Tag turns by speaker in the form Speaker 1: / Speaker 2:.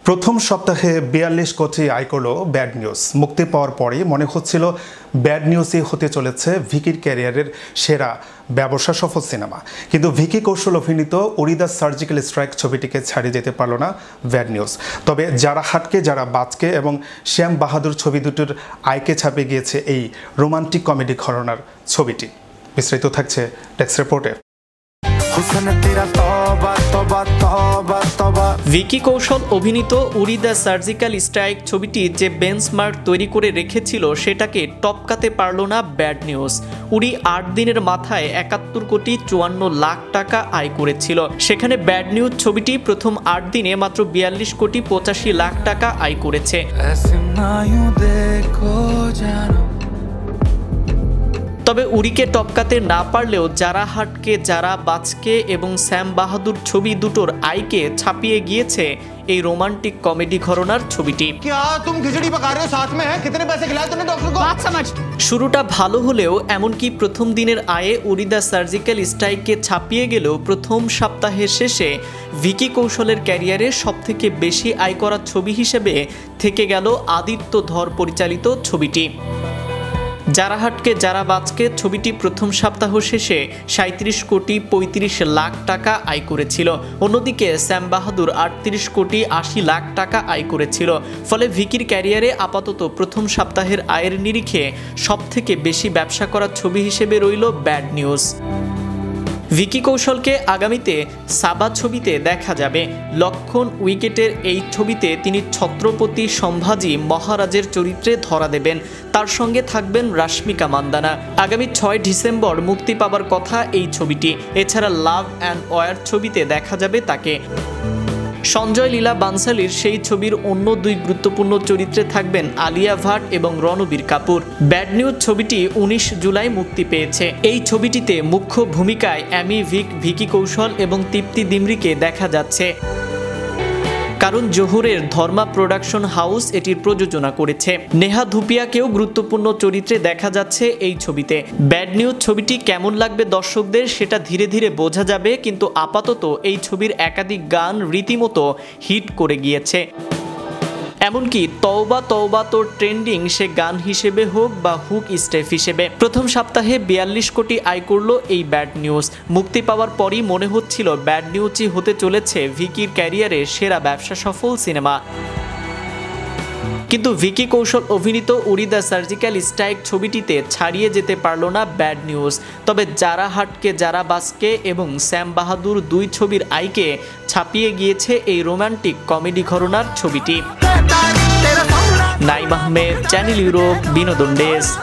Speaker 1: প্রথম সপ্তাহে ৪২ কোটি আয় করল ব্যাড নিউজ। মুক্তি পাওয়ার পরেই মনে হচ্ছিল ব্যাড নিউজই হতে চলেছে ভিকির ক্যারিয়ারের সেরা ব্যবসা সফল সিনেমা। কিন্তু ভিকি কৌশল অভিনীত উড়ি দ্য সার্জিক্যাল স্ট্রাইক ছবিটিকে ছাড়িয়ে যেতে পারল না ব্যাড নিউজ। তবে যারা হাটকে যারা বাঁচকে এবং শ্যাম বাহাদুর ছবি দুটোর আয়কে ছাপিয়ে গিয়েছে এই রোমান্টিক কমেডি ঘরানার ছবিটি। বিস্তারিত থাকছে ডেস্ক রিপোর্টে।
Speaker 2: ভিকি কৌশল অভিনীত উড়ি দ্য সার্জিক্যাল স্ট্রাইক ছবিটি যে বেঞ্চমার্ক তৈরি করে রেখেছিল সেটাকে টপকাতে পারল না ব্যাড নিউজ। উড়ি ৮ দিনের মাথায় ৭১ কোটি ৫৪ লাখ টাকা আয় করেছিল। সেখানে ব্যাড নিউজ ছবিটি প্রথম ৮ দিনে মাত্র ৪২ কোটি ৮৫ লাখ টাকা আয় করেছে। তবে উড়িকে টপকাতে না পারলেও যারা হাটকে যারা বাঁচকে এবং শ্যাম বাহাদুর ছবি দুটোর আয়কে ছাপিয়ে গিয়েছে এই রোমান্টিক কমেডি ঘরানার ছবিটি। শুরুটা ভালো হলেও এমনকি প্রথম দিনের আয়ে উড়ি দ্য সার্জিক্যাল স্ট্রাইককে ছাপিয়ে গেলেও প্রথম সপ্তাহের শেষে ভিকি কৌশলের ক্যারিয়ারে সবথেকে বেশি আয় করা ছবি হিসেবে থেকে গেল আদিত্য ধর পরিচালিত ছবিটি। যারা হাটকে যারা বাঁচকে ছবিটি প্রথম সপ্তাহ শেষে ৩৭ কোটি ৩৫ লাখ টাকা আয় করেছিল। অন্যদিকে শ্যাম বাহাদুর ৩৮ কোটি ৮০ লাখ টাকা আয় করেছিল। ফলে ভিকির ক্যারিয়ারে আপাতত প্রথম সপ্তাহের আয়ের নিরিখে সবথেকে বেশি ব্যবসা করা ছবি হিসেবে রইল ব্যাড নিউজ। ভিকি কৌশলকে আগামীতে সাবা ছবিতে দেখা যাবে। লক্ষণ উইকেটের এই ছবিতে তিনি ছত্রপতি সম্ভাজি মহারাজের চরিত্রে ধরা দেবেন। তার সঙ্গে থাকবেন রাশ্মিকা মান্দানা। আগামী ৬ ডিসেম্বর মুক্তি পাবার কথা এই ছবিটি। এছাড়া লাভ অ্যান্ড ওয়ার ছবিতে দেখা যাবে তাকে। সঞ্জয় লীলা বানসালির সেই ছবির অন্য দুই গুরুত্বপূর্ণ চরিত্রে থাকবেন আলিয়া ভাট এবং রণবীর কাপুর। ব্যাড নিউজ ছবিটি ১৯ জুলাই মুক্তি পেয়েছে। এই ছবিটিতে মুখ্য ভূমিকায় অ্যামি ভিক, ভিকি কৌশল এবং তৃপ্তি দিমরিকে দেখা যাচ্ছে। কারণ জোহরের ধর্মা প্রোডাকশন হাউস এটির প্রযোজনা করেছে। নেহা ধুপিয়াকেও গুরুত্বপূর্ণ চরিত্রে দেখা যাচ্ছে এই ছবিতে। ব্যাড নিউজ ছবিটি কেমন লাগবে দর্শকদের সেটা ধীরে ধীরে বোঝা যাবে, কিন্তু আপাতত এই ছবির একাধিক গান রীতিমতো হিট করে গিয়েছে। এমনকি তওবা তওবা তোর ট্রেন্ডিং সে গান হিসেবে হোক বা হুক স্টেপ হিসেবে। প্রথম সপ্তাহে ৪২ কোটি আয় করল এই ব্যাড নিউজ। মুক্তি পাওয়ার পরই মনে হচ্ছিল ব্যাড নিউজই হতে চলেছে ভিকির ক্যারিয়ারে সেরা ব্যবসা সফল সিনেমা। কিন্তু ভিকি কৌশল অভিনীত উড়ি দ্য সার্জিক্যাল স্ট্রাইক ছবিটিতে ছাড়িয়ে যেতে পারল না ব্যাড নিউজ। তবে যারা হাটকে যারা বাঁচকে এবং শ্যাম বাহাদুর দুই ছবির আয়কে ছাপিয়ে গিয়েছে এই রোমান্টিক কমেডি ঘরানার ছবিটি। নাইম আহমেদ, চ্যানেল ইউরোপ, বিনোদন ডেস্ক।